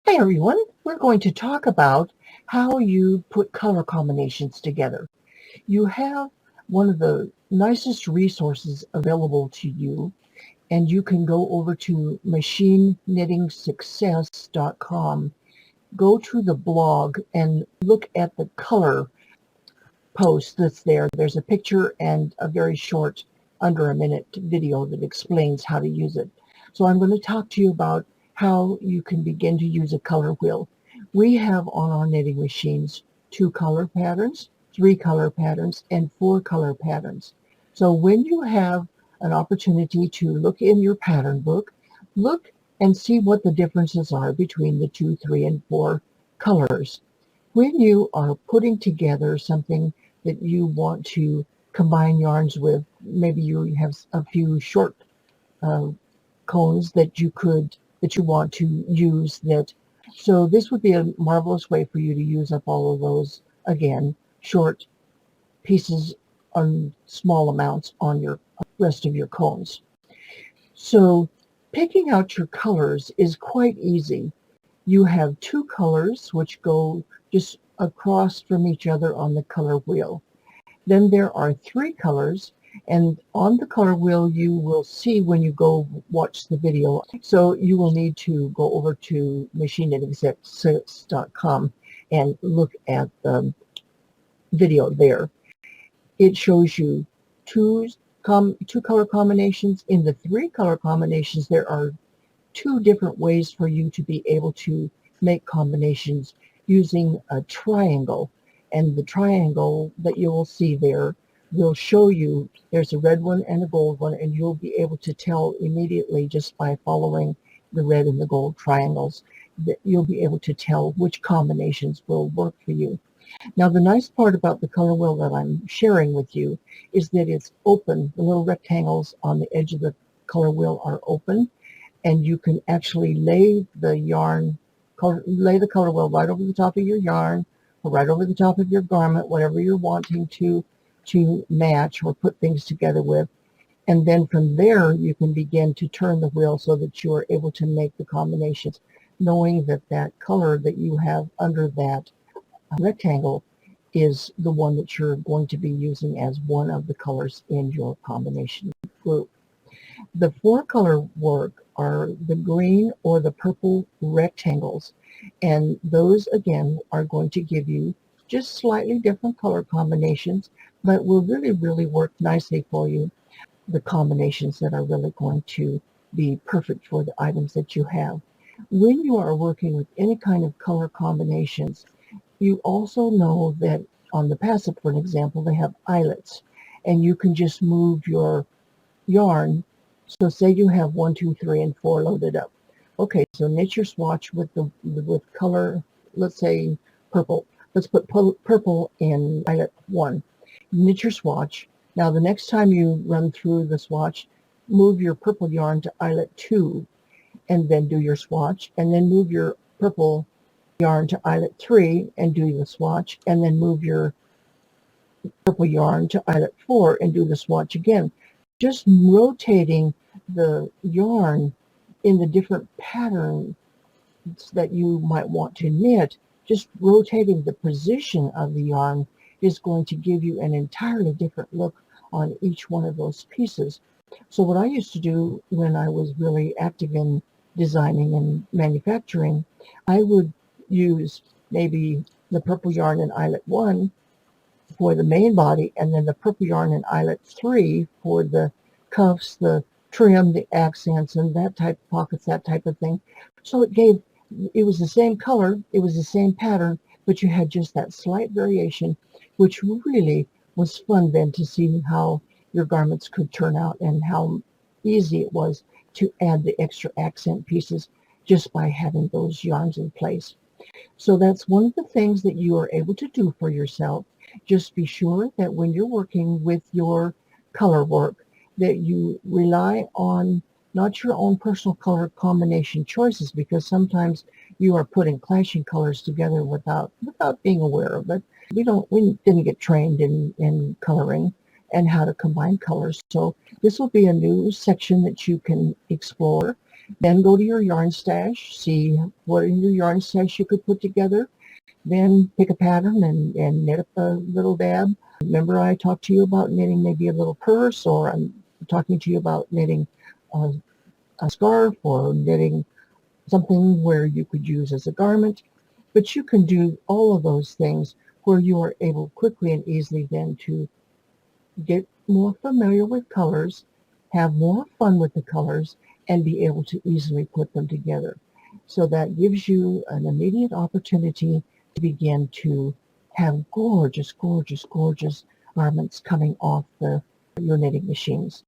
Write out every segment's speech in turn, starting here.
Hi everyone, we're going to talk about how you put color combinations together. You have one of the nicest resources available to you, and you can go over to MachineKnittingSuccess.com, go to the blog and look at the color post that's there. There's a picture and a very short, under a minute video that explains how to use it. So I'm going to talk to you about how you can begin to use a color wheel. We have on our knitting machines 2 color patterns, 3 color patterns, and 4 color patterns. So when you have an opportunity to look in your pattern book, look and see what the differences are between the 2, 3, and 4 colors. When you are putting together something that you want to combine yarns with, maybe you have a few short cones that you want to use that. So this would be a marvelous way for you to use up all of those, again, short pieces on small amounts on your rest of your cones. So picking out your colors is quite easy. You have 2 colors which go just across from each other on the color wheel. Then there are 3 colors, and on the color wheel you will see when you go watch the video. So you will need to go over to MachineKnittingSuccess.com and look at the video there. It shows you two color combinations. In the 3 color combinations, there are 2 different ways for you to be able to make combinations using a triangle. And the triangle that you will see there will show you there's a red one and a gold one, and you'll be able to tell immediately just by following the red and the gold triangles that you'll be able to tell which combinations will work for you. Now, the nice part about the color wheel that I'm sharing with you is that it's open. The little rectangles on the edge of the color wheel are open, and you can actually lay the color wheel right over the top of your yarn, or right over the top of your garment, whatever you're wanting to match or put things together with. And then from there, you can begin to turn the wheel so that you are able to make the combinations, knowing that that color that you have under that rectangle is the one that you're going to be using as one of the colors in your combination group. The 4 color work are the green or the purple rectangles, and those again are going to give you just slightly different color combinations, but will really work nicely for you, the combinations that are really going to be perfect for the items that you have. When you are working with any kind of color combinations, you also know that on the passive, for an example, they have eyelets, and you can just move your yarn. So say you have 1, 2, 3, and 4 loaded up. Okay, so knit your swatch with color, let's say purple. Let's put purple in eyelet 1. Knit your swatch. Now the next time you run through the swatch, move your purple yarn to eyelet 2, and then do your swatch, and then move your purple yarn to eyelet 3 and do the swatch, and then move your purple yarn to eyelet 4 and do the swatch again. Just rotating the yarn in the different patterns that you might want to knit, just rotating the position of the yarn is going to give you an entirely different look on each one of those pieces. So what I used to do when I was really active in designing and manufacturing, I would use maybe the purple yarn in eyelet 1 for the main body, and then the purple yarn in eyelet 3 for the cuffs, the trim, the accents, and that type of pockets, that type of thing. So it was the same color, it was the same pattern, but you had just that slight variation, which really was fun then to see how your garments could turn out and how easy it was to add the extra accent pieces just by having those yarns in place. So that's one of the things that you are able to do for yourself. Just be sure that when you're working with your color work, that you rely on not your own personal color combination choices, because sometimes you are putting clashing colors together without being aware of it. We didn't get trained in coloring and how to combine colors. So this will be a new section that you can explore Then go to your yarn stash, see what in your yarn stash you could put together. Then pick a pattern and knit up a little dab. Remember I talked to you about knitting maybe a little purse, or I'm talking to you about knitting a, a scarf, or knitting something where you could use as a garment. But you can do all of those things where you are able quickly and easily then to get more familiar with colors, have more fun with the colors, and be able to easily put them together. So that gives you an immediate opportunity to begin to have gorgeous, gorgeous, gorgeous garments coming off your knitting machines.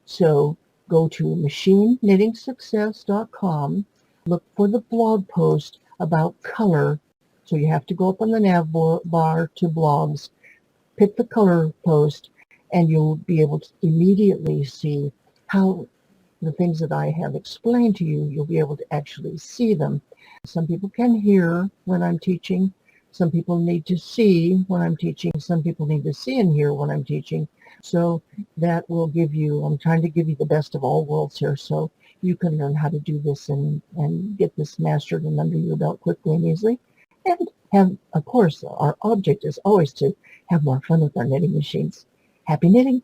So go to machineknittingsuccess.com, look for the blog post about color. So you have to go up on the nav bar to blogs, pick the color post, and you'll be able to immediately see how the things that I have explained to you, you'll be able to actually see them. Some people can hear when I'm teaching. Some people need to see when I'm teaching. Some people need to see and hear when I'm teaching. So that will give you, I'm trying to give you the best of all worlds here, so you can learn how to do this and get this mastered and under your belt quickly and easily. And have, of course, our object is always to have more fun with our knitting machines. Happy knitting!